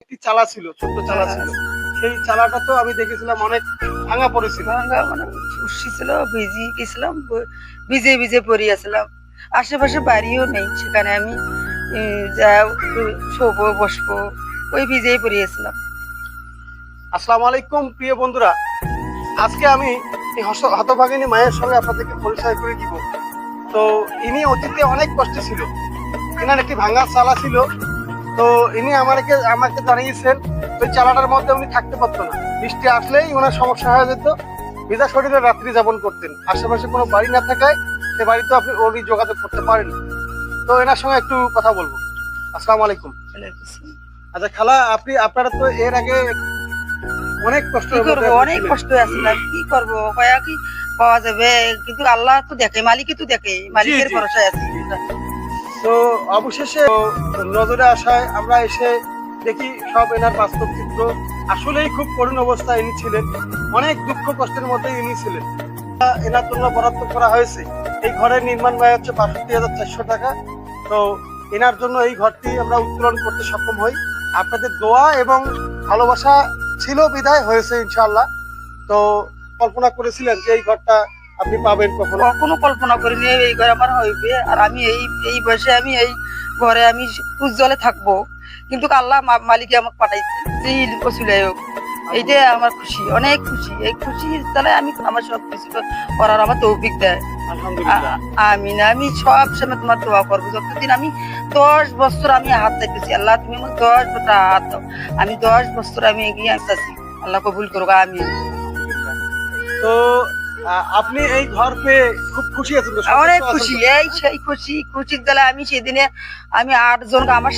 একটি চালা ছিল, ছোট্ট চালা ছিল। সেই চালাটা তো আমি দেখেছিলাম অনেক ভাঙা পড়েছিল। ভাঙা মানে উঠছি ছিল, ভিজি গেছিলাম, ভিজে ভিজে পড়িয়াছিলাম। আশেপাশে বাড়িও নেই, সেখানে আমি যা একটু শোবো বসবো ওই ভিজেই পড়িয়েছিলাম। আসসালামু আলাইকুম প্রিয় বন্ধুরা, আজকে আমি এই হতভাগিনী মায়ের সঙ্গে আপনাদেরকে পরিচয় করে দিব। তো ইনি অতীতে অনেক কষ্টে ছিল, এনার একটি ভাঙা চালা ছিল। তো ইনি আমাকে জানিয়েছেন ওই চালাটার মধ্যে উনি থাকতে পারতো না, বৃষ্টি আসলেই ওনার সমস্যা হয়ে যেত, ভিজা শরীরে রাত্রি যাপন করতেন। আশেপাশে কোনো বাড়ি না থাকায় সে বাড়িতে উনি যোগাযোগ করতে পারেন। তো এনার সঙ্গে একটু কথা বলবো। আসসালামু আলাইকুম। আচ্ছা খালা, আপনারা তো এর আগে অনেক কষ্ট অনেক কষ্ট আসলাম, কি করবো কয়া কি পাওয়া যাবে, কিন্তু আল্লাহ তো দেখে, মালিকই তো দেখে, মালিকের ভরসায় আছি। তো অবশেষে নজরে আসায় আমরা এসে দেখি সব এনার বাস্তব চিত্র। আসলেই খুব করুণ অবস্থায় ইনি ছিলেন, অনেক দুঃখ কষ্টের মধ্যে ইনি ছিলেন। এনার জন্য বরাদ্দ করা হয়েছে এই ঘরের নির্মাণ ব্যয় হচ্ছে ৬২,৪০০ টাকা। তো এনার জন্য এই ঘরটি আমরা উত্তোলন করতে সক্ষম হই। আপনাদের দোয়া এবং ভালোবাসা ছিল বিদায় হয়েছে ইনশাআল্লাহ। তো কল্পনা করেছিলেন যে এই ঘরটা আপনি পাবেন কখনো? কখনো কল্পনা করিনি এই ঘরে আমার হইবে, আর আমি এই বয়সে আমি এই ঘরে আমি উজ্জ্বলে থাকবো, কিন্তু আল্লাহ মালিকে আমাকে পাঠাইছে যে ওসিলাই হোক। এইটাই আমার খুশি, অনেক খুশি। এই খুশি তাহলে আমি আমার সব কিছু করার আমার তৌফিক দেয়। আমি সব সময় তোমার দোয়া করবো, যতদিন আমি 10 বছর আমি হাত চাইতেছি, আল্লাহ তুমি আমাকে 10 বছর হাত দাও, আমি 10 বছর আমি এগিয়ে আসতেছি, আল্লাহ কবুল করুক, আমি। তো আপনি এই ঘর পেয়ে খুব খুশি আছেন? অনেক খুশি, এই সেই খুশির দ্বারা আমি সেদিনে আমি 8 জন আমার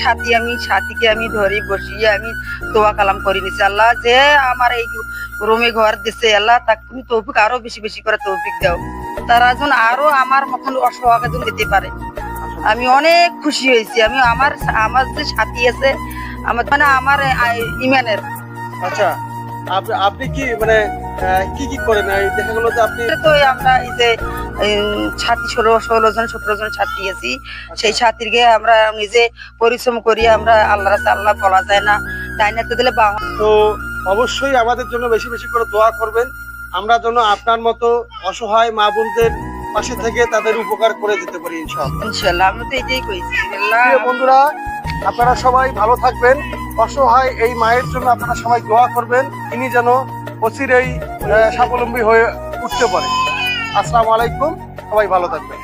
সাথীকে আমি ধরি বসিয়ে আমি দোয়া কালাম করে নিছি, আল্লাহ যে আমার এই রুমে ঘর দিছে, আল্লাহ তাকে তুমি তৌফিক আরো বেশি বেশি করে তৌফিক দাও, তারা যেন আরো আমার মতন অসহায় জন দিতে পারে। আমি অনেক খুশি হয়েছি। আমি আমার যে সাথী আছে আমার মানে আমার ইমানের। আচ্ছা, আপনি কি মানে কি কি করেন? দেখা গেল যে আপনি তো আমরা এই যে ছাত্রী 16 জন 17 জন ছাত্রী আছি, সেই ছাত্রীকে আমরা নিজে পরিশ্রম করি, আমরা আল্লাহ বলা যায় না, তাই না? তো দিলে তো অবশ্যই আমাদের জন্য বেশি বেশি করে দোয়া করবেন, আমরা যেন আপনার মতো অসহায় মা বোনদের পাশে থেকে তাদের উপকার করে দিতে পারি ইনশাআল্লাহ। আমি তো এটাই কইছি। বন্ধুরা, আপনারা সবাই ভালো থাকবেন। অসহায় এই মায়ের জন্য আপনারা সবাই দোয়া করবেন, তিনি যেন অচিরেই স্বাবলম্বী হয়ে উঠতে পারে। আসসালামু আলাইকুম, সবাই ভালো থাকবেন।